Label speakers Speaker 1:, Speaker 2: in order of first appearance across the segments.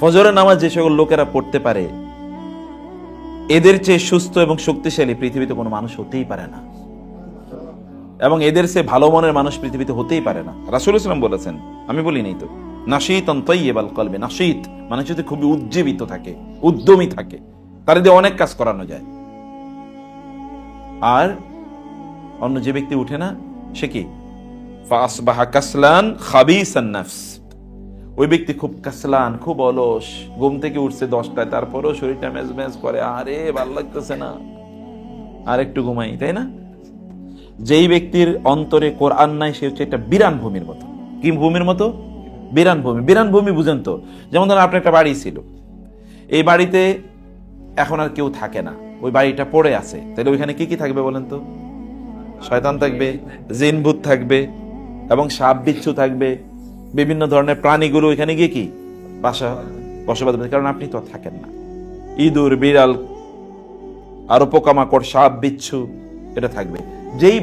Speaker 1: ফজরের নামাজ যে সকল লোকেরা পড়তে পারে, এদের চেয়ে সুস্থ এবং শক্তিশালী পৃথিবীতে কোনো মানুষ হতেই পারে না, এবং এদের চেয়ে ভালো মনের মানুষ পৃথিবীতে হতেই পারে না। রাসূলুল্লাহ সাল্লাল্লাহু আলাইহি ওয়াসাল্লাম বলেছেন, আমি বলি নাই তো, নাশীতান তাইয়িবাল কলবি, নাশীত মানে যদি খুবই উজ্জীবিত থাকে, উদ্যমী থাকে, তার দিয়ে অনেক কাজ করানো যায়। আর অন্য যে ব্যক্তি উঠে না, সে কি ফাসবাহা কাসলান খাবিসান নাফস, ওই ব্যক্তি খুব কাসলান, খুব অলস, ঘুম থেকে উঠছে 10টায়, তারপরেও শরীরটা মেজমেজ করে, আরে ভালো লাগতেছে না, আর একটু ঘুমাই, তাই না? যেই ব্যক্তির অন্তরে কোরআন নাই, সে হচ্ছে একটা বিরান ভূমির মতো। কি ভূমির মতো? বিরান ভূমি। বিরান ভূমি বুঝেন তো? যেমন ধরেন আপনার একটা বাড়ি ছিল, এই বাড়িতে এখন আর কেউ থাকে না, ওই বাড়িটা পড়ে আছে, তাহলে ওইখানে কি কি থাকবে বলেন তো? শয়তান থাকবে, জিন ভূত থাকবে, এবং সাপ বিচ্ছু থাকবে, বিভিন্ন ধরনের প্রাণীগুলো ওইখানে গিয়ে কি বসবাস করবে, কারণ আপনি তো থাকেন না। ইঁদুর, বিড়াল, আরো পোকামাকড়, সাপ বিচ্ছু, এটা থাকবে। যেই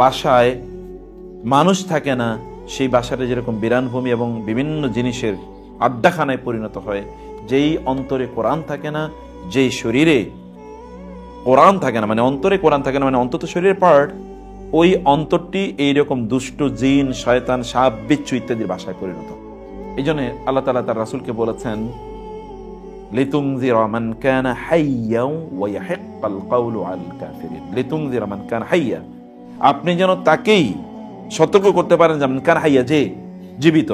Speaker 1: বাসায় মানুষ থাকে না, সেই বাসাটা যেরকম বিরান ভূমি এবং বিভিন্ন জিনিসের আড্ডাখানায় পরিণত হয়। যেই অন্তরে কোরআন থাকে না, যেই শরীরে কোরআন থাকে না, মানে অন্তরে কোরআন থাকে না, মানে অন্তত শরীরের পার্ট, ওই অন্তরটি এইরকম দুষ্ট জিন, শয়তান, সাপ বিচ্ছু ইত্যাদির বাসায় পরিণত। এই জন্য আল্লাহ তাআলা তার রাসূলকে বলেছেন, লিতুনযিরা মান কানা হাইয়্যান ওয়া ইয়াহিক্কাল কাওলু আলাল কাফিরিন। লিতুনযিরা মান কানা হাইয়্যা, আপনি যেন তাকেই সতর্ক করতে পারেন, যেমন কানা হাইয়্যা, যে জীবিত।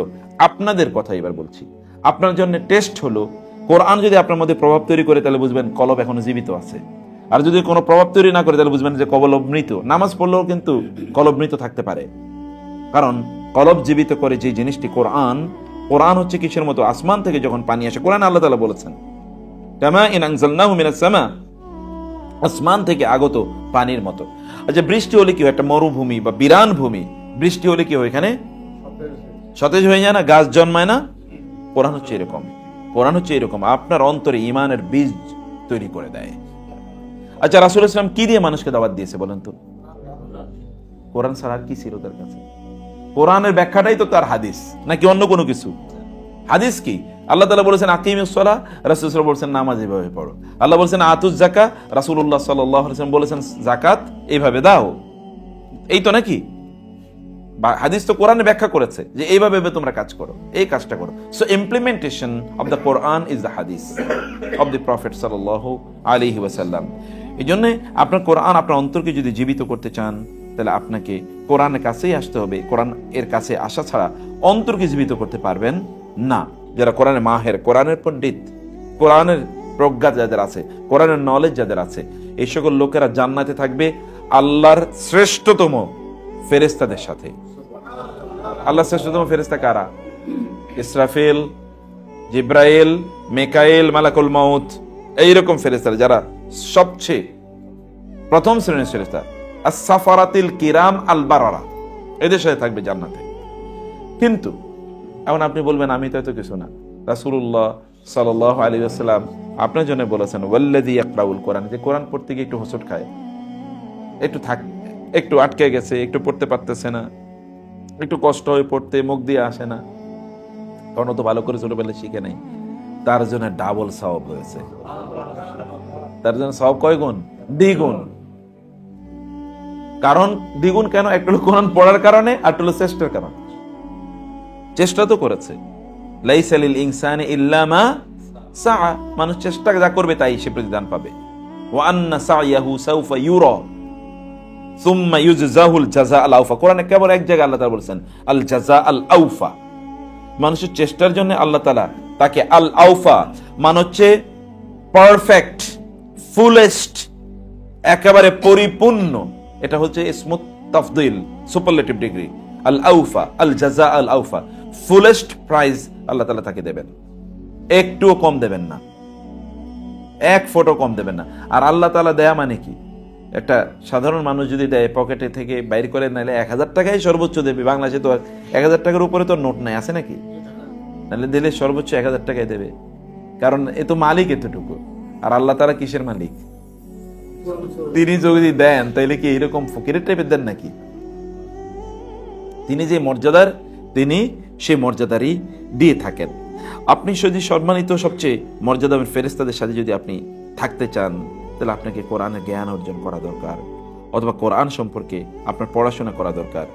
Speaker 1: আপনাদের কথা এবার বলছি, আপনার জন্য টেস্ট হলো, কোরআন যদি আপনার মধ্যে প্রভাব তৈরি করে, তাহলে বুঝবেন কলব এখনো জীবিত আছে। আর যদি কোনো প্রভাব তৈরি না করে, তাহলে বুঝবেন যে কলব মৃত। নামাজ পড়লেও কিন্তু কলব মৃত থাকতে পারে, কারণ কলব জীবিত করে যে জিনিসটি কোরআন হচ্ছে কিসের মতো? আসমান থেকে যখন পানি আসে, কোরআন আল্লাহ তাআলা বলেছেন, কামা ইন আনজালনাহু মিনাস সামা, আসমান থেকে আগত পানির মতো। আচ্ছা, বৃষ্টি হলে কি হয়? একটা মরুভূমি বা বিরান ভূমি, বৃষ্টি হলে কি হয়? এখানে সতেজ হয়ে যায় না, গাছ জন্মায় না? কোরআন হচ্ছে এরকম, আপনার অন্তরে ঈমানের বীজ তৈরি করে দেয়। আচ্ছা, রাসূলুল্লাহ সাল্লাল্লাহু আলাইহি ওয়াসাল্লাম কি দিয়ে মানুষকে দাওয়াত দিয়েছে বলেন তো? কোরআন ছাড়া আর কি ছিল তার কাছে? কোরআনের ব্যাখ্যাটাই তো তার হাদিস, নাকি অন্য কোনো কিছু? হাদিস কি? আল্লাহ তাআলা বলেছেন আকিমিস সালাহ, রাসূলুল্লাহ সাল্লাল্লাহু আলাইহি ওয়াসাল্লাম বলেছেন নামাজ এভাবে পড়ো। আল্লাহ বলেছেন আতুজ যাকাত, রাসূলুল্লাহ সাল্লাল্লাহু আলাইহি ওয়াসাল্লাম বলেছেন যাকাত এইভাবে দাও। এই তো নাকি? হাদিস তো কোরআনে ব্যাখ্যা করেছে যে এইভাবে তোমরা কাজ করো, এই কাজটা করো। So implementation of the Quran is the হাদিস অফ দ্য প্রফেট সাল্লাল্লাহু আলাইহি ওয়াসাল্লাম। এই জন্য আপনার কোরআন, আপনার অন্তরকে যদি জীবিত করতে চান, তাহলে আপনাকে কোরআনের কাছেই আসতে হবে। কোরআন এর কাছে আসা ছাড়া অন্তরকে জীবিত করতে পারবেন না। যারা কোরআনের মাহের, কোরআনের পণ্ডিত, কোরআনের প্রজ্ঞা যাদের আছে, কোরআনের নলেজ যাদের আছে, এই সকল লোকেরা জান্নাতে থাকবে আল্লাহর শ্রেষ্ঠতম ফেরেশতাদের সাথে। আল্লাহর শ্রেষ্ঠতম ফেরেশতা কারা? ইসরাফিল, জিব্রাইল, মিকাইল, মালাকুল মাউত, এইরকম ফেরেশতারা যারা সবচেয়ে প্রথম শ্রেণীর ফেরেশতা, as-সাফারাতিল কিরাম আল বারারা, এদের সাথে থাকবে জান্নাতে। কিন্তু এখন আপনি বলবেন আমি তো এত কিছু না। রাসূলুল্লাহ সাল্লাল্লাহু আলাইহি ওয়াসাল্লাম আপনার জন্য বলেছেন ওয়াল্লাযী ইয়াকরাউল কোরআন, যে কোরআন পড়তে গিয়ে একটু হোঁচট খায়, একটু আটকে গেছে, একটু পড়তে পারতেছে না, একটু কষ্ট হয়ে পড়তে, মুখ দিয়ে আসে না, কারণ ও তো ভালো করে ছোটবেলায় শিখে নাই, তার জন্য ডাবল সওয়াব হয়েছে। তার জন্য সওয়াব কয় গুণ? দ্বিগুণ। কারণ দ্বিগুণ কেন? একটা হলো কোরআন পড়ার কারণে, আর একটা হলো চেষ্টার কারণে। চেষ্টা তো করেছে, লাইসা লিল ইনসানি ইল্লা মা সাআ, মানুষ চেষ্টা যা করবে তাই সে প্রতিদান পাবে। ওয়া আন্না সাইয়াহু সাউফা ইউরা সুম্মা ইউজজাহুল জাযা আল আওফা। কোরআনে কেবল এক জায়গায় আল্লাহ তাআলা বলেছেন আল জাযা আল আওফা, মানুষের চেষ্টার জন্য আল্লাহ তাআলা তাকে আল আওফা, মানে হচ্ছে পারফেক্ট, ফুলেস্ট, একেবারে পরিপূর্ণ, এটা হচ্ছে ইসমু তাফদীল, সুপারলেটিভ ডিগ্রি। আল আওফা, আল জাযা আল আওফা, ফুলেস্ট প্রাইজ আল্লাহ তাআলা তাকে দেবেন, একটুও কম দেবেন না, এক ফোঁটা কম দেবেন না। আর আল্লাহ তাআলা দেয়া মানে কি? একটা সাধারণ মানুষ যদি দেয়, পকেটে থেকে বাইর করে, নাহলে 1000 টাকাই সর্বোচ্চ দেবে। বাংলাদেশে তো 1000 টাকার উপরে তো নোট নাই, আছে নাকি? নাহলে দিলে সর্বোচ্চ 1000 টাকাই দেবে, কারণ এ তো মালিক এতটুকু। আর আল্লাহ তাআলা কিসের মালিক? তিনি যদি দেন তাইলে কি এরকম ফকিরের টাইপের দেন নাকি? তিনি যে মর্যাদার, তিনি সেই মর্যাদারই দিয়ে থাকেন। আপনি যদি সম্মানিত সবচেয়ে মর্যাদাবান ফেরেশতাদের সাথে যদি আপনি থাকতে চান, তাহলে আপনাকে কোরআনের জ্ঞান অর্জন করা দরকার, অথবা কোরআন সম্পর্কে আপনার পড়াশোনা করা দরকার।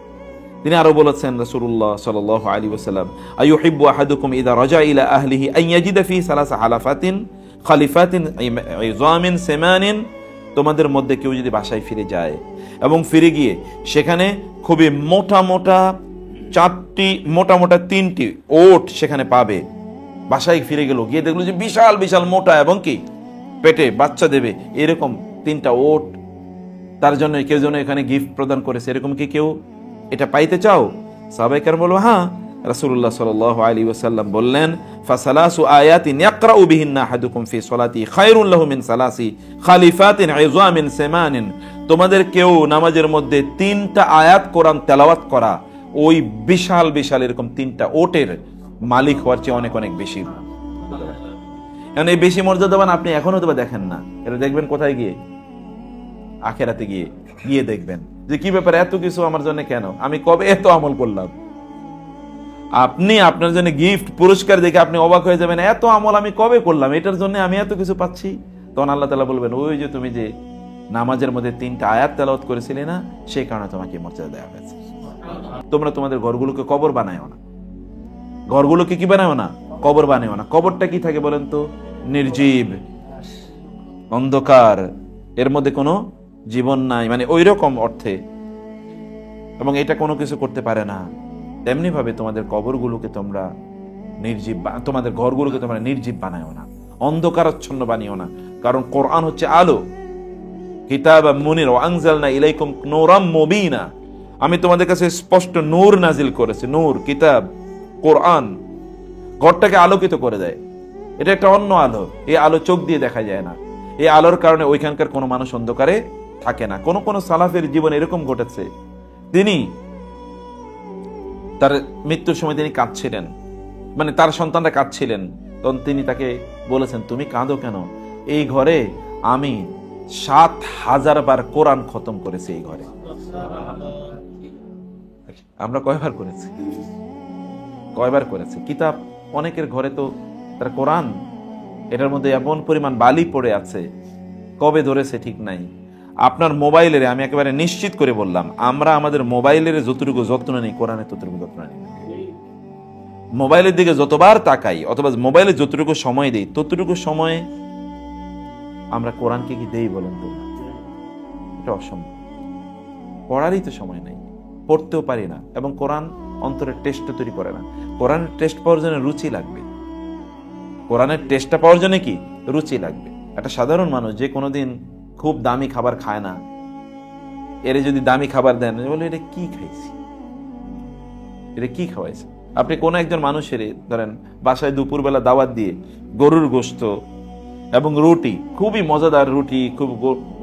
Speaker 1: তিনি আরো বলেছেন রাসূলুল্লাহ সাল্লাল্লাহু আলাইহি ওয়াসাল্লাম, আইয়ুহিব্বু আহাদুকুম ইযা রাজা ইলা আহলিহি আন ইয়াজিদা ফি সালাসা হালাফাতিন খালিফাতিন ইযামিন সিমানিন, তোমাদের মধ্যে কেউ যদি বাসায় ফিরে যায় এবং ফিরে গিয়ে সেখানে খুবই মোটা মোটা তিনটি ওট সেখানে পাবে। বাসায় ফিরে গেল, গিয়ে দেখলো যে বিশাল বিশাল মোটা এবং কি পেটে বাচ্চা দেবে এরকম 3টা ওট তার জন্য কেউ যেন এখানে গিফট প্রদান করেছে, এরকম কি কেউ এটা পাইতে চাও? সাহাবায়ে কেরাম বলল হ্যাঁ। রাসূলুল্লাহ সাল্লাল্লাহু আলাইহি ওয়াসাল্লাম বললেন, ফাসালাসু আয়াতিন ইয়াকরাউ বিহিন্না আহাদুকুম ফি সলাতি খায়রুল লাহু মিন সালাসি খালিফাতিন ইযামিন সিমানিন, তোমাদের কেউ নামাজের মধ্যে 3টা আয়াত কোরআন তেলাওয়াত করা ওই বিশাল বিশাল এরকম 3টা ওটের মালিক হওয়ার চেয়ে অনেক অনেক বেশি। কারণ এই বেশি মর্যাদাবান আপনি এখন হয়তো দেখেন না, এটা দেখবেন কোথায় গিয়ে? আখিরাতে গিয়ে দেখবেন যে কি ব্যাপার, এত কিছু আমার জন্য কেন, আমি কবে এত আমল করলাম। আপনি আপনার জন্য গিফট পুরস্কার দেখে আপনি অবাক হয়ে যাবেন, এত আমল আমি কবে করলাম, এটার জন্য আমি এত কিছু পাচ্ছি। তখন আল্লাহ তাআলা বলবেন, ওই যে তুমি যে নামাজের মধ্যে 3টা আয়াত তেলাওয়াত করেছিলে না, সেই কারণে তোমাকে মর্যাদা দেওয়া হয়েছে। তোমরা তোমাদের ঘরগুলোকে কবর বানায়ো না, ঘরগুলোকে কি বানায়ো না? কবর বানায়ো না। কবরটা কি থাকে বলেন তো? নির্জীব, অন্ধকার, এর মধ্যে কোনো জীবন নাই, মানে ওই রকম অর্থে, এবং এটা কোনো কিছু করতে পারে না। তেমনি ভাবে তোমাদের কবরগুলোকে তোমরা নির্জীব, তোমাদের ঘরগুলোকে তোমরা নির্জীব বানায়ো না, অন্ধকারাচ্ছন্ন বানিও না। কারণ কোরআন হচ্ছে আলো, কিতাবাম মুনির ওয়া আনজালনা ইলাইকুম নূরাম মুবিনা, আমি তোমাদের কাছে স্পষ্ট নূর নাজিল করেছি। নূর, কিতাব, কোরআন ঘরটাকে আলোকিত করে দেয়। এটা একটা অন্য আলো, এই আলো চোখ দিয়ে দেখা যায় না। এই আলোর কারণে ওইখানকার কোনো মানুষ অন্ধকারে থাকে না। কোন কোন সালাফের জীবন এরকম ঘটেছে, তিনি তার মৃত্যুর সময় তিনি কাঁদছিলেন, মানে তার সন্তানরা কাঁদছিলেন, তখন তিনি তাকে বলেছেন, তুমি কাঁদো কেন? এই ঘরে আমি ৭,০০০ বার কোরআন খতম করেছি। এই ঘরে আমরা কয়বার করেছি? কিতাব অনেকের ঘরে তো তার কোরআন, এটার মধ্যে এমন পরিমাণ বালি পড়ে আছে, কবে ধরেছে ঠিক নাই। আপনার মোবাইলের, আমি একেবারে নিশ্চিত করে বললাম, আমরা আমাদের মোবাইলের যতটুকু যত্ন নেই, কোরআনে ততটুকু যত্ন নেই। মোবাইলের দিকে যতবার তাকাই অথবা মোবাইলে যতটুকু সময় দেই, ততটুকু সময় আমরা কোরআনকে কি দেই বলেন তো? এটা অসম্ভব। পড়ারই তো সময় নাই, পড়তেও পারি না, এবং কোরআন অন্তরের টেস্ট তৈরি করে না। কোরআনের টেস্ট পাওয়ার জন্য রুচি লাগবে। কোরআনের টেস্টটা পাওয়ার জন্য কি রুচি লাগবে। একটা সাধারণ মানুষ যে কোনোদিন খুব দামি খাবার খায় না, এর যদি দামি খাবার দেন, বলে এটা কি খাইছি, এটা কি খাওয়াইছে। আপনি কোন একজন মানুষের ধরেন বাসায় দুপুরবেলা দাওয়াত দিয়ে গরুর গোশত এবং রুটি, খুবই মজাদার রুটি, খুব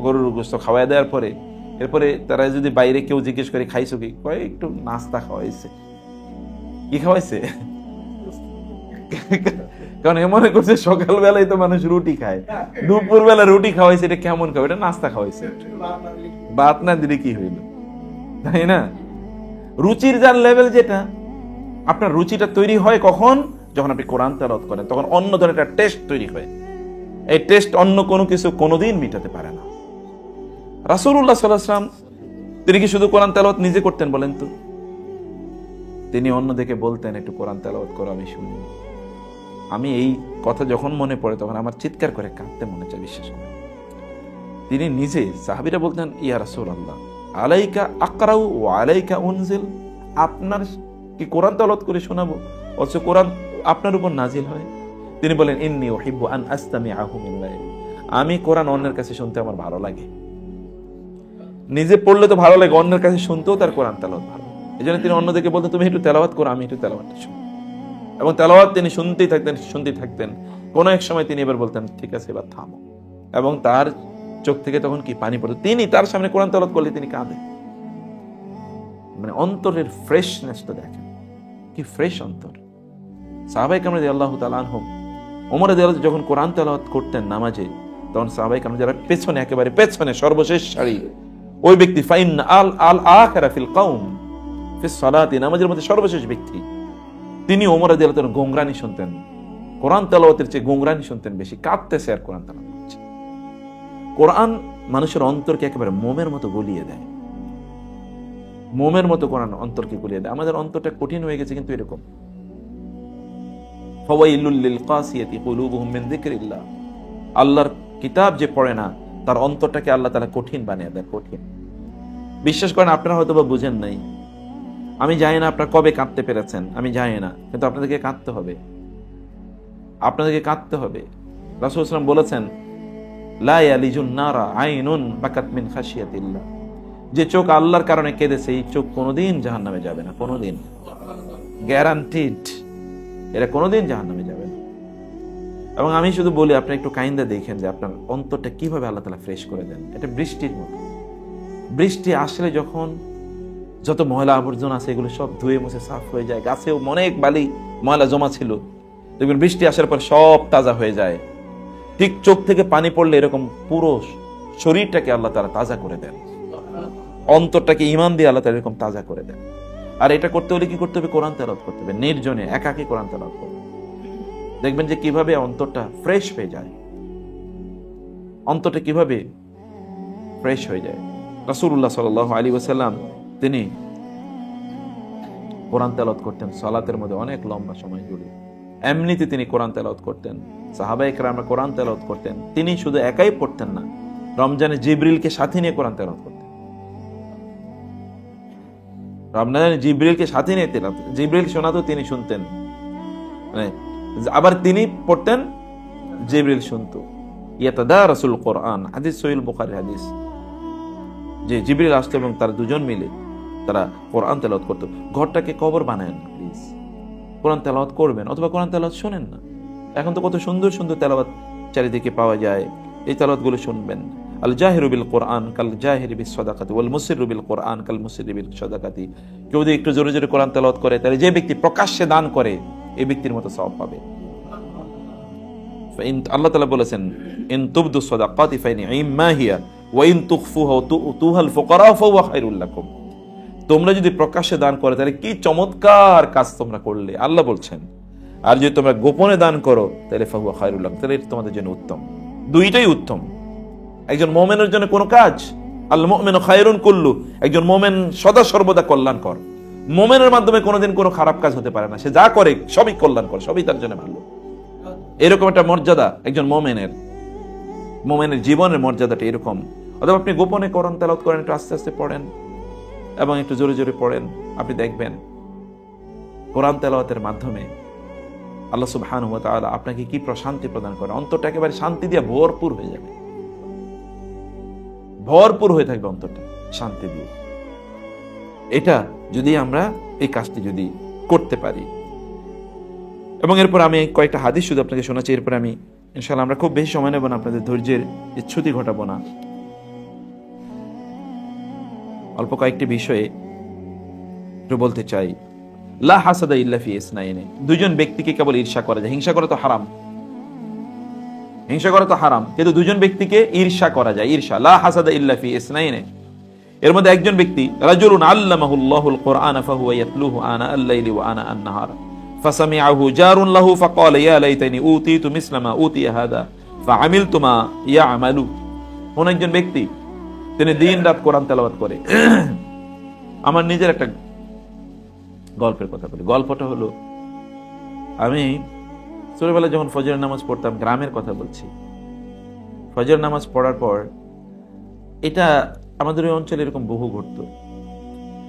Speaker 1: গরুর গোশত খাওয়াই দেওয়ার পরে, এরপরে তারা যদি বাইরে কেউ জিজ্ঞেস করে খাইছো কি, কয় একটু নাস্তা খাওয়াইছে। কি খাওয়াইছে? কারণ মনে করছে সকালবেলায় তো মানুষ রুটি খায়, দুপুর বেলা রুটি খাওয়াইছে, এটা কেমন খাবে, এটা নাস্তা খাওয়াইছে। ভাত না দিলে কি হইল, তাই না? রুচির যার লেভেল, যেটা আপনার রুচিটা তৈরি হয় কখন? যখন আপনি কোরআন তেলাওয়াত করেন, তখন অন্য ধরনের একটা টেস্ট তৈরি হয়। এই টেস্ট অন্য কোনো কিছু কোনোদিন মিটাতে পারে না। রাসূলুল্লাহ সাল্লাল্লাহু আলাইহি ওয়াসাল্লাম তিনি কি শুধু কোরআন তেলাওয়াত নিজে করতেন বলেন তো? তিনি অন্যদেরকে বলতেন, একটু কোরআন তেলাওয়াত করো, আমি শুনি। আমি এই কথা যখন মনে পড়ে তখন আমার চিৎকার করে কাঁদতে মনে চায়, বিশ্বাস করেন। তিনি নিজে, সাহাবীরা বলতেন, ইয়া রাসূলুল্লাহ আলাইকা আকরাউ ওয়া আলাইকা উনজিল, আপনার কি কোরআন তেলাওয়াত করে শোনাবো, অথচ কোরআন আপনার উপর নাজিল হয়। তিনি বলেন, ইন্নী উহিব্বু আন আস্তামিআহু মিন গায়রি, আমি কোরআন অন্যের কাছে শুনতে আমার ভালো লাগে। নিজে পড়লে তো ভালো লাগে, অন্যের কাছে শুনতেও তার কোরআন তেলাওয়াত ভালো। এই জন্য তিনি অন্যদেরকে বলতেন, তুমি একটু তেলাওয়াত করো, আমি একটু তেলাওয়াত শুনি। এবং তেলাওয়াত তিনি শুনতেই থাকতেন। কোন এক সময় তিনি এবার বলতেন, ঠিক আছে এবার থামো, এবং তার চোখ থেকে তখন কি পানি পড়তো। তিনি তার সামনে কোরআন তেলাওয়াত করলে তিনি কাঁদেন। মানে অন্তরের ফ্রেশনেসটা দেখেন, কি ফ্রেশ অন্তর। সাহাবায়ে কেরাম রাদিয়াল্লাহু তাআলা আনহুম, ওমর রাদিয়াল্লাহু যখন কোরআন তেলাওয়াত করতেন নামাজে, তখন সাহাবায়ে কেরাম যারা পেছনে, একেবারে পেছনে সর্বশেষ সারি, ওই ব্যক্তি ফাইন আল আখিরা ফিল কওম ফিস সালাতি, নামাজের মধ্যে সর্বশেষ ব্যক্তি, তিনি ওমর রাদিয়াল্লাহু তাআলা গোংরানি শুনতেন, কোরআন তেলাওয়াতের চেয়ে গুংরানি শুনতেন বেশি, কাঁদতেছে আর কোরআন তেলাওয়াত করছে। কোরআন মানুষের অন্তরকে একেবারে মোমের মতো গলিয়ে দেয়, মোমের মতো কোরআন অন্তরকে গলিয়ে দেয়। আমাদের অন্তরটা কঠিন হয়ে গেছে কিন্তু এরকম। ফাওয়াইলুল লিল কাসিয়াতি কুলুবুহুম মিন যিকরিল্লাহ, আল্লাহর কিতাব যে পড়ে না তার অন্তরটাকে আল্লাহ তাআলা কঠিন বানিয়ে দেয়, কঠিন। বিশ্বাস করেন, আপনারা হয়তো বা বুঝেন নাই, আমি জানি না আপনারা কবে কাঁদতে পেরেছেন, আমি জানি না, কিন্তু আপনাদেরকে কাঁদতে হবে, আপনাদেরকে কাঁদতে হবে। রাসূল সাল্লাল্লাহু আলাইহি ওয়াসাল্লাম বলেছেন, লা ইয়ালিজুন নারা আইনুন বাকাত মিন খাশিয়াতিল্লাহ, যে চোখ আল্লাহর কারণে কেঁদেছে এই চোখ কোনোদিন জাহান্নামে যাবে না, কোনোদিন, গ্যারান্টিড, এটা কোনোদিন জাহান্নামে যাবে না। এবং আমি শুধু বলি, আপনি একটু কাইন্দা দেখেন যে আপনার অন্তরটা কিভাবে আল্লাহ তাআলা ফ্রেশ করে দেন। এটা বৃষ্টির মতো, বৃষ্টি আসলে যখন যত ময়লা আবর্জনা আছে এগুলো সব ধুয়ে মুছে সাফ হয়ে যায়, গাছেও অনেক বালি ময়লা জমা ছিল, দেখবেন বৃষ্টি আসার পর সব তাজা হয়ে যায়। ঠিক চোখ থেকে পানি পড়লে এরকম পুরো শরীরটাকে আল্লাহ তাআলা তাজা করে দেন, অন্তরটাকে ঈমান দিয়ে আল্লাহ তাআলা এরকম তাজা করে দেন। আর এটা করতে হলে কি করতে হবে? কোরআন তেলাওয়াত করতে হবে, নির্জনে একাকী কোরআন তেলাওয়াত করতে হবে। দেখবেন যে কিভাবে অন্তরটা ফ্রেশ হয়ে যায়, অন্তরটা কিভাবে ফ্রেশ হয়ে যায়। রাসূলুল্লাহ সাল্লাল্লাহু আলাইহি ওয়াসাল্লাম তিনি কোরআন তেলাওয়াত করতেন সালাতের মধ্যে অনেক লম্বা সময় জুড়ে, এমনিতে তিনি কোরআন তেলাওয়াত করতেন, সাহাবায়ে কেরামরা কোরআন তেলাওয়াত করতেন। তিনি শুধু একাই পড়তেন না, রমজানে জিবরিলকে সাথে নিয়ে কোরআন তেলাওয়াত করতেন। রমজানে জিবরিলকে সাথে নিয়ে তেলাওয়াত, জিবরিল শোনাতো তিনি শুনতেন, মানে আবার তিনি পড়তেন, জিবরিল শুনতো। ইয়াতাদারাসুল কোরআন, হাদিস সহিহ বুখারী হাদিস, যে জিবরিল আসতো এবং তারা দুজন মিলে তারা কোরআন তেলাওয়াত করতো। ঘরটাকে কবর বানায়েন না প্লিজ, কোরআন তেলাওয়াত করবেন অথবা কোরআন তেলাওয়াত শুনেন না। এখন তো কত সুন্দর সুন্দর তেলাওয়াত চারিদিকে পাওয়া যায়, এই তেলাওয়াতগুলো শুনবেন। আল জাহিরু বিল কোরআন কাল জাহিরি বিস সাদাকাতি ওয়াল মুসিররু বিল কোরআন কাল মুসিররি বিল সাদাকাতি। কেউ যদি একটু জোরে জোরে কোরআন তেলাওয়াত করে, তাহলে যে ব্যক্তি প্রকাশ্যে দান করে এই ব্যক্তির মতো সওয়াব পাবে। আল্লাহ তাআলা বলেছেন, ইন তুবদু সাদাকাতি ফাইনিমা হিয়া ওয়া ইন তুখফুহা ওয়া তুতুহাল ফুকারা ফাহুয়া খায়রুল লাকুম। তোমরা যদি প্রকাশ্যে দান করো তাহলে কি চমৎকার কাজ তোমরা করলে, আল্লাহ বলছেন। আর যদি তোমরা গোপনে দান করো তাহলে ফাহুয়া খায়রুল লাকুম, তাহলে এটা তোমাদের জন্য উত্তম। দুইটাই উত্তম। একজন মুমিনের জন্য কোন কাজ, আল মুমিনু খায়রুন কুল্লু, একজন মুমিন সদা সর্বদা কল্যাণকর। মুমিনের মাধ্যমে কোনোদিন কোনো খারাপ কাজ হতে পারে না, সে যা করে সবই কল্যাণকর, সবই তার জন্য ভালো। এরকম একটা মর্যাদা একজন মুমিনের, মুমিনের জীবনের মর্যাদাটা এরকম। অথবা আপনি গোপনে কোরআন তেলাওয়াত করেন, একটু আস্তে আস্তে পড়েন এবং একটু জোরে জোরে পড়েন, আপনি দেখবেন কোরআন তেলাওয়াতের মাধ্যমে আল্লাহ সুবহানাহু ওয়া তাআলা আপনাকে কি প্রশান্তি প্রদান করে। অন্তরটা একেবারে শান্তি দিয়ে ভরপুর হয়ে যাবে, ভরপুর হয়ে থাকবে অন্তরটা শান্তি দিয়ে। এটা যদি আমরা এই কাজটি যদি করতে পারি। এবং এরপর আমি কয়েকটা হাদিস শুধু আপনাকে শোনাচ্ছি, এরপর আমি ইনশাআল্লাহ, আমরা খুব বেশি সময় নেব না, আপনাদের ধৈর্যের ইচ্ছুতি ঘটাবো না, অল্প কয়েকটি বিষয়ে একটু বলতে চাই। লা হাসাদা ইল্লা ফি ইসনাইনি, দুইজন ব্যক্তিকে কেবল ঈর্ষা করা যায়। হিংসা করা তো হারাম, হিংসা করা তো হারাম, কিন্তু দুজন ব্যক্তিকে ঈর্ষা করা যায়। ঈর্ষা, লা হাসাদা ইল্লা ফি ইসনাইনি, এর মধ্যে একজন ব্যক্তি রাজুলুন আল্লামাহুল্লাহুল কুরআন ফাহুয়া ইয়াতলুহু আনা আল-লাইলি ওয়া আনা আন-নাহার ফাসামিআহু জারুন লাহু ফাকালা ইয়া লাইতানি উতিতু মিসলা মা উতিয়া হাদা ফাআমিলতু মা ইয়ামালু। কোন একজন ব্যক্তি তিনি দিন রাত কোরআন তেলাওয়াত করে। আমার নিজের একটা গল্পের কথা বলি। গল্পটা হলো, আমি ছোটবেলায় যখন ফজরের নামাজ পড়তাম, গ্রামের কথা বলছি, ফজর নামাজ পড়ার পর, এটা আমাদের ওই অঞ্চলে এরকম বহু ঘটতো।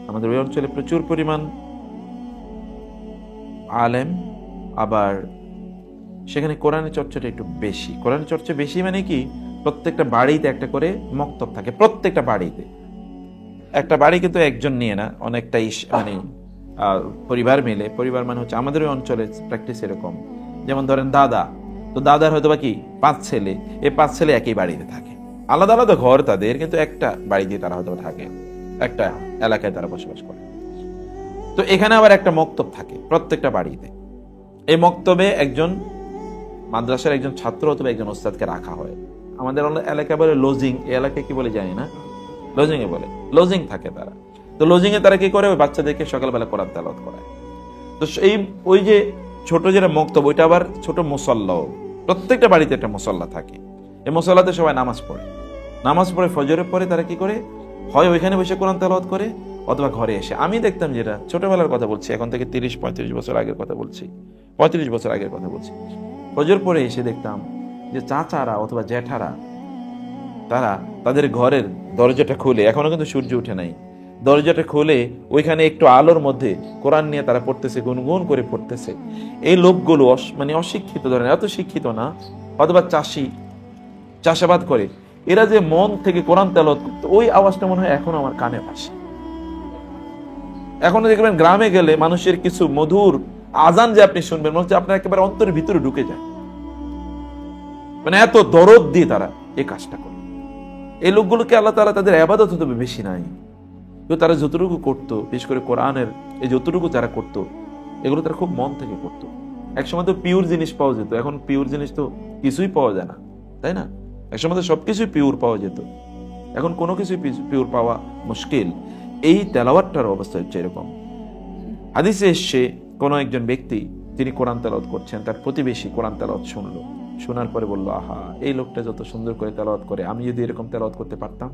Speaker 1: আমাদের ওই অঞ্চলে প্রচুর পরিমাণ আলেম, আবার সেখানে কোরআনের চর্চাটা একটু বেশি। কোরআনের চর্চা বেশি মানে কি, প্রত্যেকটা বাড়িতে একটা করে মক্তব থাকে, প্রত্যেকটা বাড়িতে। একটা বাড়ি কিন্তু একজন নিয়ে না, অনেকটা মানে পরিবার মিলে। পরিবার মানে হচ্ছে আমাদের ওই অঞ্চলে প্র্যাকটিস এরকম, যেমন ধরেন দাদা, তো দাদার হয়তো বা কি 5 ছেলে, এই 5 ছেলে একই বাড়িতে থাকে, আলাদা আলাদা ঘর তাদের, কিন্তু একটা বাড়িতে তারা হয়তো থাকে, একটা এলাকায় তারা বসবাস করে। তো এখানে আবার একটা মক্তব থাকে প্রত্যেকটা বাড়িতে। এই মক্তবে একজন মাদ্রাসার একজন ছাত্র অথবা একজন ওস্তাদকে রাখা হয়। আমাদের এলাকায় বলে লজিং, এই এলাকায় কি বলে জানি না, লজিং এ বলে, লজিং থাকে তারা। তো লজিং এ তারা কি করে, ওই বাচ্চাদেরকে সকালবেলা কোরআন তেলাওয়াত করায়। তো এই ওই যে ছোট যেটা মক্তব, ওইটা আবার ছোট মুসল্লাও। প্রত্যেকটা বাড়িতে একটা মুসল্লা থাকে। এই মুসল্লাতে সবাই নামাজ পড়ে। নামাজ পড়ে ফজরের পরে তারা কি করে, হয় ওইখানে বসে কোরআন তেলাওয়াত করে, অথবা ঘরে এসে। আমি দেখতাম, যেটা ছোটবেলার কথা বলছি, এখন থেকে 30-35 বছর আগের কথা বলছি, 35 বছর আগের কথা বলছি, ফজর পরে এসে দেখতাম যে চাচারা অথবা জ্যাঠারা তারা তাদের ঘরের দরজাটা খুলে, এখনো কিন্তু সূর্য উঠে নাই, দরজাটা খুলে ওইখানে একটু আলোর মধ্যে কোরআন নিয়ে তারা পড়তেছে, গুনগুন করে পড়তেছে। এই লোকগুলো মানে অশিক্ষিত ধরেন, এত শিক্ষিত না, অথবা চাষাবাদ করে, এরা যে মন থেকে কোরআন তেলাওয়াত করতো, ওই আওয়াজটা মনে হয় এখনো আমার কানে আসে। এখনো দেখবেন গ্রামে গেলে মানুষের কিছু মধুর আজান যে আপনি শুনবেন, মনে হচ্ছে আপনার একেবারে অন্তরের ভিতরে ঢুকে যায়। মানে এত দরদ দিয়ে তারা এই কাজটা করে। এই লোকগুলোকে আল্লাহ তাআলা তাদের ইবাদত হতে বেশি নাই, কিন্তু তারা যতটুকু করতো, বিশেষ করে কোরআনের এই যতটুকু যারা করতো, এগুলো তারা খুব মন থেকে করতো। একসময় তো পিওর জিনিস পাওয়া যেত, এখন পিওর জিনিস তো কিছুই পাওয়া যায় না, তাই না? একসময় তো সবকিছুই পিওর পাওয়া যেত, এখন কোনো কিছুই পিওর পাওয়া মুশকিল। এই তেলাওয়াতটার অবস্থা হচ্ছে এরকম। হাদিসে এসছে, কোন একজন ব্যক্তি তিনি কোরআন তেলাওয়াত করছেন, তার প্রতিবেশী কোরআন তেলাওয়াত শুনলো, শোনার পরে বলল, আহা, এই লোকটা যত সুন্দর করে তেলাওয়াত করে, আমি যদি এরকম তেলাওয়াত করতে পারতাম।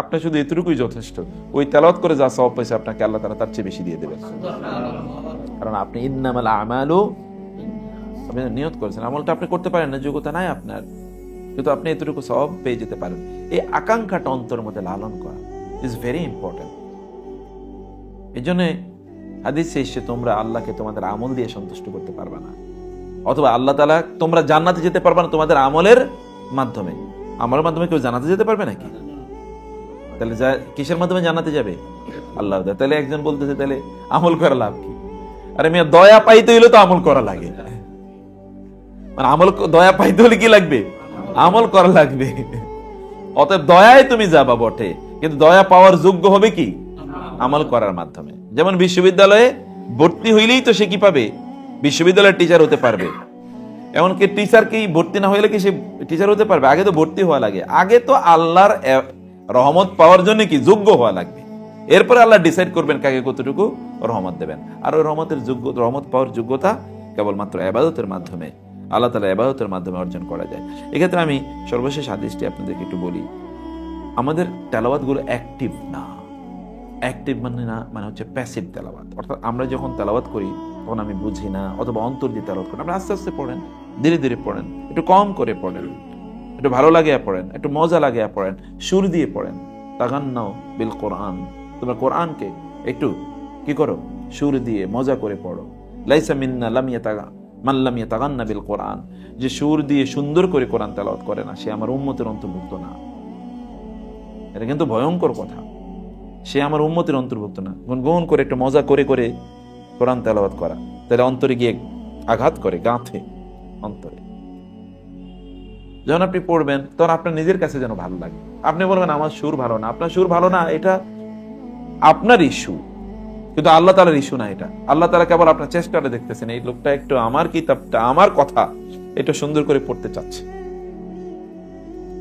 Speaker 1: আপনার শুধু এতটুকুই যথেষ্ট, ওই তেলাওয়াত করে যা সওয়াব পাইছে আপনাকে আল্লাহ তাআলা তার চেয়ে বেশি দিয়ে দেবেন। কারণ আপনি ইন্নামাল আমালু, আপনি নিয়ত করেছেন, আমলটা আপনি করতে পারেন না, যোগ্যতা নাই আপনার, কিন্তু আপনি এতটুকু সওয়াব পেয়ে যেতে পারেন। এই আকাঙ্ক্ষাটা অন্তরের মধ্যে লালন করা ইজ ভেরি ইম্পর্টেন্ট। এই জন্য হাদিসে এসে, তোমরা আল্লাহকে তোমাদের আমল দিয়ে সন্তুষ্ট করতে পারবে না, অথবা আল্লাহ তাআলা, তোমরা জান্নাতে যেতে পারবে না তোমাদের আমলের মাধ্যমে। আমলের মাধ্যমে কেউ জান্নাতে যেতে পারবে নাকি? তাহলে কিসের মাধ্যমে জান্নাতে যাবে? আল্লাহ। তাহলে একজন বলতেছে, তাহলে আমল করা লাভ কি? আরে মিয়া, দয়া পাইতে হইলে তো আমল করা লাগে। মানে আমল, দয়া পাইতে হলে কি লাগবে? আমল করা লাগবে। অতএব দয়ায় তুমি যাবা বটে, কিন্তু দয়া পাওয়ার যোগ্য হবে কি? আমল করার মাধ্যমে। যেমন বিশ্ববিদ্যালয়ে ভর্তি হইলেই তো সে কি পাবে? বিশ্ববিদ্যালয়ের টিচার হতে পারবে। এমনকি টিচার কি ভর্তি না হইলে কি সে টিচার হতে পারবে? আগে তো ভর্তি হওয়া লাগে, আগে তো আল্লাহর রহমত পাওয়ার জন্য কি যোগ্য হওয়া লাগবে। এরপরে আল্লাহ ডিসাইড করবেন কাকে কতটুকু রহমত দেবেন। আর ওই রহমত পাওয়ার যোগ্যতা কেবলমাত্র ইবাদতের মাধ্যমে, আল্লাহ তাআলা ইবাদতের মাধ্যমে অর্জন করা যায়। এক্ষেত্রে আমি সর্বশেষ হাদিসটি আপনাদেরকে একটু বলি। আমাদের তেলাওয়াত গুলো অ্যাক্টিভ না। অ্যাক্টিভ মানে হচ্ছে প্যাসিভ তেলাওয়াত। অর্থাৎ আমরা যখন তেলাওয়াত করি তখন আমি বুঝি না, অথবা অন্তর দিয়ে তেলাওয়াত করেন। আপনি আস্তে আস্তে পড়েন, ধীরে ধীরে পড়েন, একটু কম করে পড়েন, একটু ভালো লাগে পড়েন, একটু মজা লাগে পড়েন, সুর দিয়ে পড়েন। তাগান্নাও বিল কোরআন, তোমরা কোরআনকে একটু কি করো? সুর দিয়ে মজা করে পড়ো। লাইসা মিন্না মান লাম ইয়াতাগান্না বিল কোরআন, যে সুর দিয়ে সুন্দর করে কোরআন তেলাওয়াত করে না, সে আমার উম্মতের অন্তর্ভুক্ত না। এটা কিন্তু ভয়ঙ্কর কথা। সে আমার উম্মতের অন্তর্ভুক্ত না। গুনগুন করে একটু মজা করে করে কোরআন তেলাওয়াত করা, তাহলে অন্তরে গিয়ে আঘাত করে, গাঁথে অন্তরে। যখন আপনি পড়বেন তখন আপনার নিজের কাছে যেন ভালো লাগে। আপনি বলবেন আমার সুর ভালো না, আপনার সুর ভালো না, এটা আপনার ইস্যু, কিন্তু আল্লাহ তাআলার ইস্যু না এটা। আল্লাহ তাআলা কেবল আপনার চেষ্টাটা দেখতেছেন, এই লোকটা একটু আমার কিতাবটা, আমার কথা একটু সুন্দর করে পড়তে চাচ্ছে,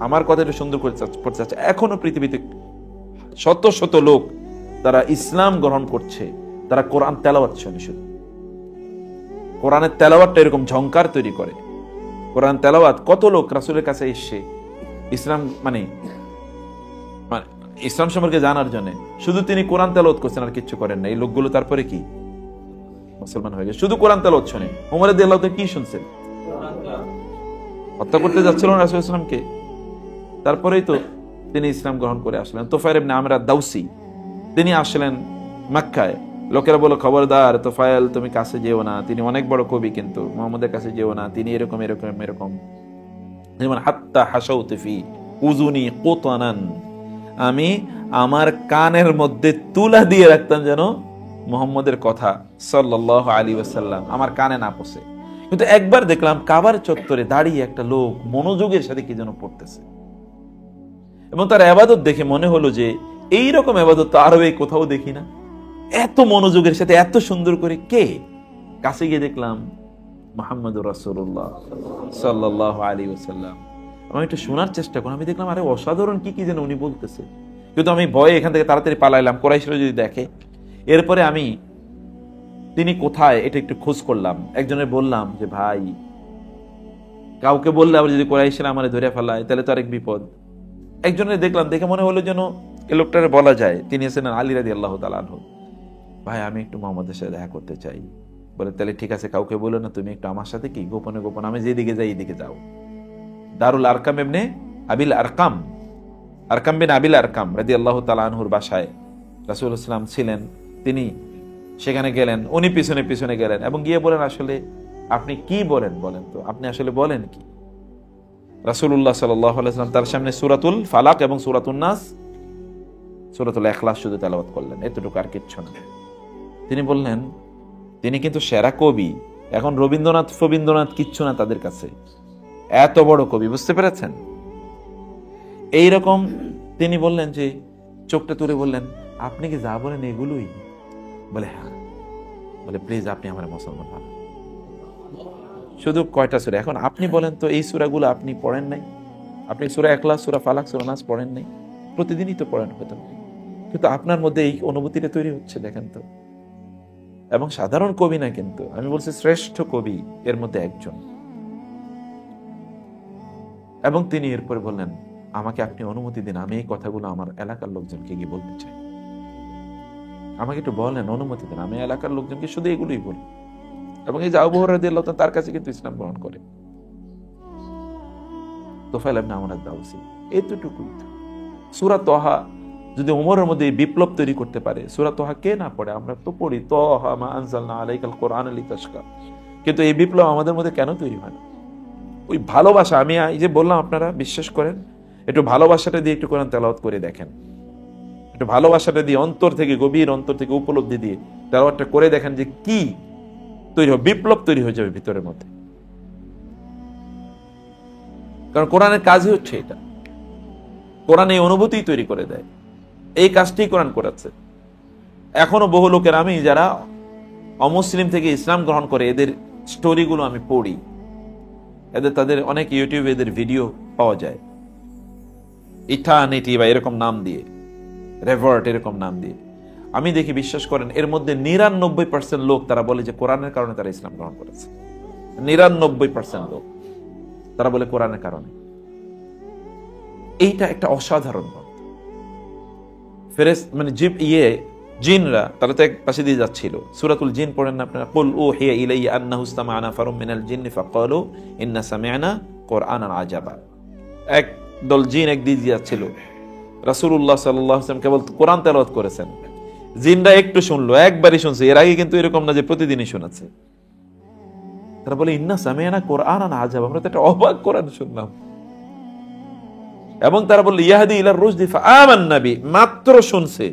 Speaker 1: আমার কথা একটু সুন্দর করে পড়তে চাচ্ছে। এখনো পৃথিবীতে শত শত লোক তারা ইসলাম গ্রহণ করছে, তারা কোরআন তেলাওয়াত শুনে। শুধু কোরআনের তেলাওয়াতটা এরকম ঝংকার তৈরি করে। কোরআন তেলাওয়াত, কত লোক রাসূলের কাছে এসে ইসলাম মানে ইসলাম সম্পর্কে জানার জন্য শুধু তিনি কোরআন তেলাওয়াত করছেন, আর কিছু করেন না। এই লোকগুলো তারপরে কি মুসলমান হয়ে গেছে? শুধু কোরআন তেলাওয়াত শুনে। ওমর রাদিয়াল্লাহু তাআলা কি শুনছেন? হত্যা করতে যাচ্ছিল রাসূল সাল্লাল্লাহু আলাইহি ওয়াসাল্লামকে, তারপরেই তো তিনি ইসলাম গ্রহণ করে আসলেন। তোফায়েল ইবনে আমর আদ-দাউসি, তিনি আসলেন মক্কায়। লোকেরা বলল, খবরদার তোফায়েল, তুমি কাছে যেও না, তিনি অনেক বড় কবি, কিন্তু মুহাম্মদের কাছে যেও না, তিনি এরকম এরকম এরকম। যেমন হাত্তা হাসাউতু ফি উযুনি কুতানান, আমি আমার কানের মধ্যে তুলা দিয়ে রাখতাম যেন মুহাম্মদের কথা সাল্লাল্লাহু আলাইহি ওয়াসাল্লাম আমার কানে না পৌঁছে। কিন্তু একবার দেখলাম কাবার চত্বরে দাঁড়িয়ে একটা লোক মনোযোগের সাথে কি যেন পড়তেছে, এবং তার ইবাদত দেখে মনে হলো যে এইরকম ইবাদত তো আরবে কোথাও দেখি না, এত মনোযোগের সাথে এত সুন্দর করে। কে? কাছে গিয়ে দেখলাম মুহাম্মদুর রাসূলুল্লাহ সাল্লাল্লাহু আলাইহি ওয়াসাল্লাম। আমি একটু শোনার চেষ্টা করলাম, আমি দেখলাম আরে অসাধারণ কি কি যেন উনি বলতেছে, কিন্তু আমি ভয়ে এখান থেকে তাড়াতাড়ি পালাইলাম, কুরাইশরা যদি দেখে। এরপরে আমি তিনি কোথায় এটা একটু খোঁজ করলাম। একজনের বললাম যে ভাই, কাউকে বললে আবার যদি কোরাইশরা আমারে ধরে ফেলায় তাহলে তো আরেক বিপদ। একজনের দেখলাম, দেখে মনে হলো যেন এ লোকটারে বলা যায়, তিনি ছিলেন আলী রাদিয়াল্লাহু তাআলা আনহু। ভাই আমি একটু মুহাম্মদের সাথে দেখা করতে চাই। বলে তাহলে ঠিক আছে, কাউকে বলো না, তুমি একটু আমার সাথে কি গোপনে গোপনে আমি যেদিকে যাই এদিকে যাও। দারুল আরকাম ইবনে আবিল আরকাম, আরকাম বিন আবিল আরকাম রাদিয়াল্লাহু তাআলা আনহুর বাসায় রাসূলুল্লাহ সাল্লাল্লাহু আলাইহি ওয়াসাল্লাম ছিলেন। তিনি সেখানে গেলেন, উনি পিছনে পিছনে গেলেন এবং গিয়ে বলেন, আসলে আপনি কি বলেন তো, আপনি আসলে বলেন কি? রাসূলুল্লাহ সাল্লাল্লাহু আলাইহি ওয়াসাল্লাম তার সামনে সূরাতুল ফালাক এবং সূরাতুন নাস, সূরাতুল ইখলাস শুধু তেলাওয়াত করলেন, এতটুকু, আর কিচ্ছু না। তিনি বললেন, তিনি কিন্তু সেরা কবি, এখন রবীন্দ্রনাথ কিচ্ছু না তাদের কাছে, এত বড় কবি, বুঝতে পেরেছেন? এইরকম তিনি বললেন যে, চোখটা তুলে বললেন, আপনি কি যা বলেন এগুলোই? বলে হ্যাঁ। বলে প্লিজ আপনি আমার মুসলমান বানান। শুধু কয়টা সূরা? এখন আপনি বলেন তো, এই সূরাগুলো আপনি পড়েন নাই? আপনি সূরা ইখলাস, সূরা ফালাক, সূরা নাস পড়েন নাই? প্রতিদিনই তো পড়েন হয়তো, কিন্তু আপনার মধ্যে এই অনুভূতিটা তৈরি হচ্ছে, দেখেন তো। এবং সাধারণ কবি না, কিন্তু আমি বলছি শ্রেষ্ঠ কবি এর মধ্যে একজন। এবং তিনি এরপরে বললেন, আমাকে আপনি অনুমতি দিন, আমি এই কথাগুলো আমার এলাকার লোকজনকে গিয়ে বলতে চাই। আমাকে একটু বলেন, অনুমতি দেন, আমি এলাকার লোকজনকে শুধু এগুলোই বলি। এবং এই যে আবু হুরায়রা রাদিয়াল্লাহু তাআলা, তার কাছে কিন্তু ইসলাম গ্রহণ করে তুফাইল ইবনে আমর আদ-দাওসী। এতটুকুই তো। সূরা তাহা যদি ওমরের মধ্যে বিপ্লব তৈরি করতে পারে, সূরা তাহা কে না পড়ে? আমরা তো পড়ি, তাহা মা আনজালনা আলাইকাল কুরআনা লিতাশকা, কিন্তু এই বিপ্লব আমাদের মধ্যে কেন তৈরি হয় না? ওই ভালোবাসা, আমি এই যে বললাম, আপনারা বিশ্বাস করেন, একটু ভালোবাসাটা দিয়ে একটু কোরআন তেলাওয়াত করে দেখেন, একটু ভালোবাসাটা দিয়ে অন্তর থেকে, গভীর অন্তর থেকে উপলব্ধি দিয়ে তেলাওয়াতটা করে দেখেন যে কি তৈরি হবে, বিপ্লব তৈরি হয়ে যাবে ভিতরের মধ্যে। কারণ কোরআনের কাজই হচ্ছে এটা, কোরআন এই অনুভূতি তৈরি করে দেয়, এই কাজটি কোরআন করেছে। এখনো বহু লোকের, আমি যারা অমুসলিম থেকে ইসলাম গ্রহণ করে, এদের স্টোরিগুলো আমি পড়ি, তাদের অনেক ইউটিউবে এদের ভিডিও পাওয়া যায়, ইটার্নিটি বা এরকম নাম দিয়ে, রেভার্ট এরকম নাম দিয়ে। আমি দেখি, বিশ্বাস করেন, এর মধ্যে 99% লোক তারা বলে যে কোরআনের কারণে তারা ইসলাম গ্রহণ করেছে। 99% লোক তারা বলে কোরআনের কারণে। এইটা একটা অসাধারণ মত। মানে জিনরা তারা তো এক পাশে দিয়ে যাচ্ছিল। সূরাতুল জিন পড়েন না আপনারা? কুল উহিয়া ইলাইয়া আন্নাহু ইসতামা'a নাফারুম মিনাল জিন্নি ফাকালু ইন্না সামি'না কুরআনান আজাবা। এক দল জিন একদিকে যাচ্ছিল, রাসূলুল্লাহ সাল্লাল্লাহু আলাইহি ওয়াসাল্লাম কেবল কোরআন তেলাওয়াত করেছেন, জিনরা একটু শুনলো, একবারই শুনছে, এর আগে কিন্তু এরকম না যে প্রতিদিনই শোনাচ্ছে। তারা বলে ইন্না সামি'না কুরআনান আজাবা, আমরা তো একটা অবাক কোরআন শুনলাম। এবং তারা বলল ইয়াহদি ইলার রুশদি ফাআমান্না বি, মাত্র শুনছে,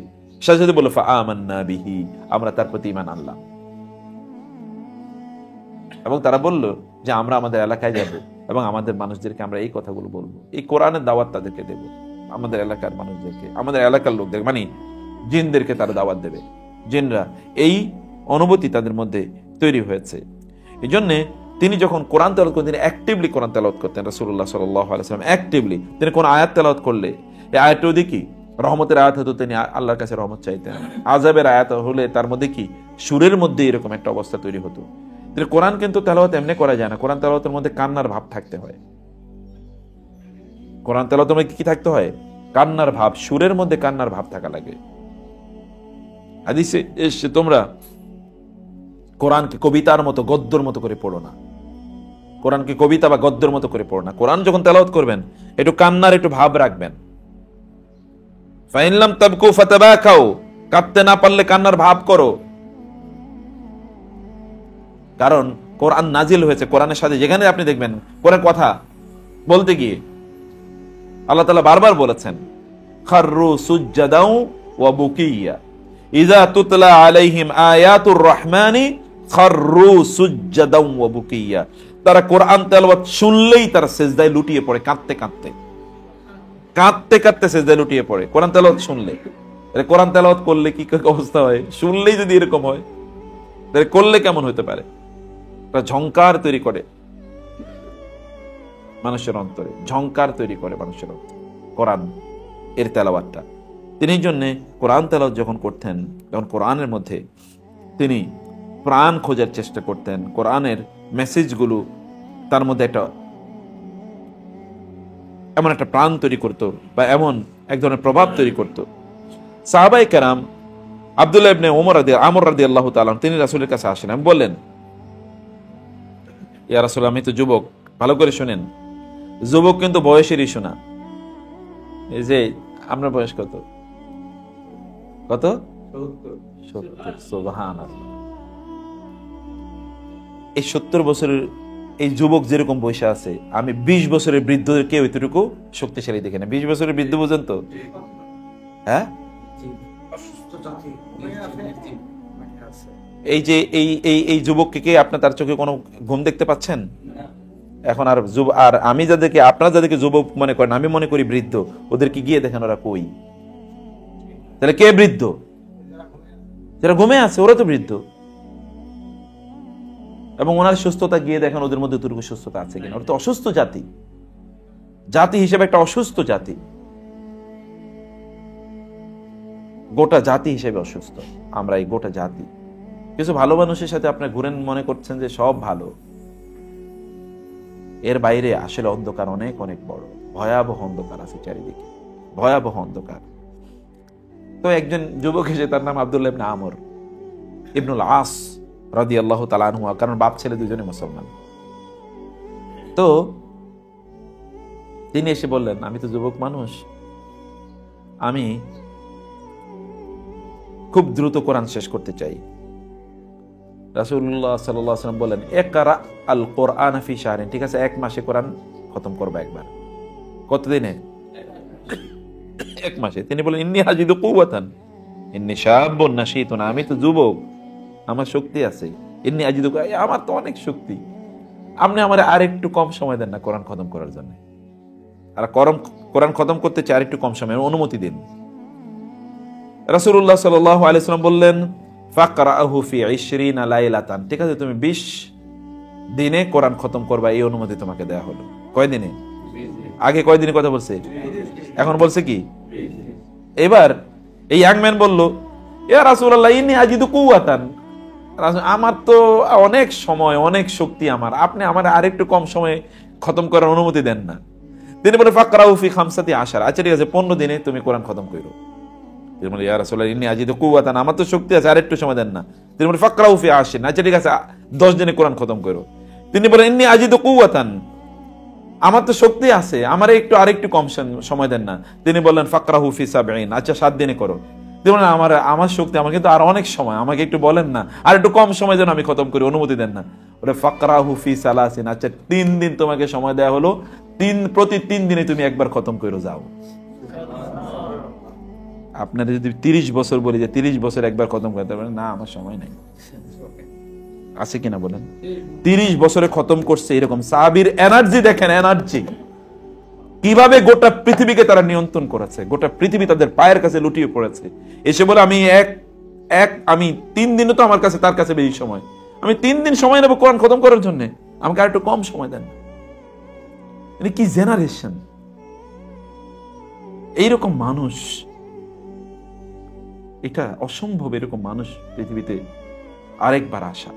Speaker 1: সাথে বলল ফাআমান্না বিহি, আমরা তার প্রতি ঈমান আনলাম। এবং তারা বলল যে আমরা আমাদের এলাকায় যাব এবং আমাদের মানুষদেরকে আমরা এই কথাগুলো বলবো, এই কোরআনের দাওয়াত তাদেরকে দেব, আমাদের এলাকার মানুষদেরকে, আমাদের এলাকার লোকদের, মানে জিনদেরকে তারা দাওয়াত দেবে। জিনরা, এই অনুভূতি তাদের মধ্যে তৈরি হয়েছে। এই জন্যে তিনি যখন কোরআন তেলাওয়াত করতেন, তিনি অ্যাক্টিভলি কোরআন তেলাওয়াত করতেন। রাসূলুল্লাহ সাল্লাল্লাহু আলাইহি ওয়াসাল্লাম অ্যাক্টিভলি, তিনি কোন আয়াত তেলাওয়াত করলে, এই আয়াতটাও দেখি রহমতের আয়াত হতো, তিনি আল্লাহর কাছে রহমত চাইতেন। আযাবের আয়াত হলে তার মধ্যে কি সুরের মধ্যে এরকম একটা অবস্থা তৈরি হতো। তিনি কোরআন কিন্তু তেলাওয়াত এমনি করা যায় না, কোরআন তেলাওয়াতের মধ্যে কান্নার ভাব থাকতে হয়। কোরআন তেলাওয়াতের মধ্যে কি থাকতে হয়? কান্নার ভাব, সুরের মধ্যে কান্নার ভাব থাকা লাগে। হাদিসে এসে তোমরা কোরআনকে কবিতার মতো, গদ্যর মতো করে পড়ো না, কোরআনকে কবিতা বা গদ্যের মতো করে পড়ো না। কোরআন যখন তেলাওয়াত করবেন, একটু কান্নার একটু ভাব রাখবেন। ফাইন লাম তাবকু ফাতাবাকাউ, কাঁদতে না পারলে কান্নার ভাব করো। কারণ কোরআন নাজিল হয়েছে, কোরআনের সাথে যেখানে আপনি দেখবেন কোরআন কথা বলতে গিয়ে আল্লাহ তাআলা বারবার বলেছেন খাররু সুজদাও ওয়া বুকিয়া ইযা তুতলা আলাইহিম আয়াতুর রহমানি খাররু সুজদাও ওয়া বুকিয়া। তারা কোরআন তেলাওয়াত শুনলেই তারা সিজদায় লুটিয়ে পড়ে, কাঁদতে কাঁদতে, কাঁদতে কাঁদতে সিজদায় লুটিয়ে পড়ে কোরআন তেলাওয়াত শুনলে। কোরআন তেলাওয়াত করলে কি অবস্থা হয়? শুনলেই যদি এরকম হয়, তাহলে করলে কেমন হতে পারে? ঝংকার তৈরি করে মানুষের অন্তরে, ঝংকার তৈরি করে মানুষের অন্তরে কোরআন এর তেলাওয়াতটা। তিনি জন্য কোরআন তেলাওয়াত যখন করতেন, তখন কোরআনের মধ্যে তিনি প্রাণ খোঁজার চেষ্টা করতেন, কোরআনের মেসেজগুলো তার মধ্যে এমন একটা প্রাণ তৈরি করত, বা এমন এক ধরনের প্রভাব তৈরি করত। সাহাবায়ে কেরাম আব্দুল্লাহ ইবনে আমর রাদিয়াল্লাহু তাআলা তিনি রাসূলের কাছে আসেন, আমি বললেন, ইয়া রাসূল, আমি তো যুবক। ভালো করে শুনেন, যুবক কিন্তু বয়সের ইস্যু না। এই যে আপনার বয়স কত? 70। সুবহানাল্লাহ। এই 70 বছরের এই যুবক যেরকম বয়সে আছে, আমি 20 বছরের বৃদ্ধ কেউ এতটুকু শক্তিশালী দেখে না। 20 বছরের বৃদ্ধ বুঝেন তো? হ্যাঁ, এই যে এই যুবককে কে আপনার তার চোখে কোনো ঘুম দেখতে পাচ্ছেন এখন? আর আমি যাদেরকে, আপনারা যাদেরকে যুবক মনে করেন, আমি মনে করি বৃদ্ধ। ওদেরকে গিয়ে দেখেন ওরা কই? তাহলে কে বৃদ্ধ? যারা ঘুমে আছে ওরা তো বৃদ্ধ। এবং ওনার সুস্থতা গিয়ে দেখেন ওদের মধ্যে এতটুকু সুস্থতা আছে কিনা। ওরা তো অসুস্থ জাতি, জাতি হিসেবে একটা অসুস্থ জাতি, গোটা জাতি হিসেবে অসুস্থ আমরা। এই গোটা জাতি কিছু ভালো মানুষের সাথে আপনার ঘুরেন, মনে করছেন যে সব ভালো, এর বাইরে আসলে অন্ধকার অনেক অনেক বড়, ভয়াবহ অন্ধকার আছে চারিদিকে, ভয়াবহ অন্ধকার। তো একজন যুবক এসে, তার নাম আব্দুল্লাহ ইবনে আমর ইবনুল আস রাদিয়াল্লাহু তাআলা আনহু, কারণ বাপ ছেলে দুজনে মুসলমান। তো তিনি এসে বললেন, আমি তো যুবক মানুষ, আমি খুব দ্রুত কোরআন শেষ করতে চাই। রাসূলুল্লাহ সাল্লাল্লাহু আলাইহি ওয়াসাল্লাম বললেন, ইকরা আল কোরআন ফি শাহরিন, ঠিক আছে, 1 মাসে কোরআন খতম করবা একবার। কতদিনে? 1 মাসে। তিনি বলেন, ইন্নী আজিদু কুওয়াতান, ইন্নী শাবুন নাশীতুন, আমি তো যুবক, আমার শক্তি আছে। ইন্নী আজিদু, আমার তো অনেক শক্তি, আপনি আমার আর একটু কম সময় দেন না কোরআন খতম করার জন্য। আর কোরআন খতম করতে চাই আর একটু কম সময় অনুমতি দিন। রাসূলুল্লাহ সাল্লাল্লাহু আলাইহি ওয়াসাল্লাম বললেন, ফাকরাহু ফি 20 লাইলাতান, ঠিক আছে, তুমি 20 দিনে কোরআন খতম করবা, এই অনুমতি তোমাকে দেয়া হলো। কয় দিনে? আগে কয় দিনে কথা বলছে, এখন বলছে কি? এবার এই ইয়াংম্যান বলল, ইয়া রাসূলুল্লাহ, ইন্নী আজিদু কুওয়াতান, আমার তো অনেক সময়, অনেক শক্তি আমার, আপনি আমার আরেকটু কম সময়ে খতম করার অনুমতি দেন না। তিনি বলে, ফাকরাহু ফি 15, আচ্ছা ঠিক আছে, 15 দিনে তুমি কোরআন খতম করো। তিনি বলে, ইয়া রাসূলুল্লাহ, ইন্নী আজিদু কুওয়াতান, আমার তো শক্তি আছে, আরেকটু সময় দেন না। তিনি বলে, ফাকরাহু ফি 20, আচ্ছা ঠিক আছে, 10 দিনে কোরআন খতম করো। তিনি বলেন, ইন্নী আজিদু কুওয়াতান, আমার তো শক্তি আছে, আমার আরেকটু কম সময় দেন না। তিনি বললেন, ফাকরাহু ফি 70, আচ্ছা 7 দিনে করো। তিনি বলেন, আমার শক্তি, আমার কিন্তু আর অনেক সময়, আমাকে একটু বলেন না, আর একটু কম সময় যেন আমি খতম করি, অনুমতি দেন না। বলে, ফাকরাহু ফি 30, আচ্ছা 3 দিন তোমাকে সময় দেওয়া হলো, প্রতি 3 দিনে তুমি একবার খতম করে যাও। আপনারা যদি 30 বছর বলি যে 30 বছর একবার খতম করতে পারেন, না আমার সময় নেই, আছে কিনা বলেন? 30 বছরে খতম করছে, এরকম সাহাবীর এনার্জি দেখেন, এনার্জি কিভাবে গোটা পৃথিবীকে তারা নিয়ন্ত্রণ করেছে, গোটা পৃথিবী তাদের পায়ের কাছে লুটিয়ে পড়েছে। এসে বলে, আমি 3 দিনও তো আমার কাছে, তার কাছে বেশি সময়, আমি 3 দিন সময় নেব কোরআন খতম করার জন্য, আমাকে আর একটু কম সময় দেন। কি জেনারেশন! এইরকম মানুষ, এটা অসম্ভব এরকম মানুষ পৃথিবীতে আরেকবার আসা।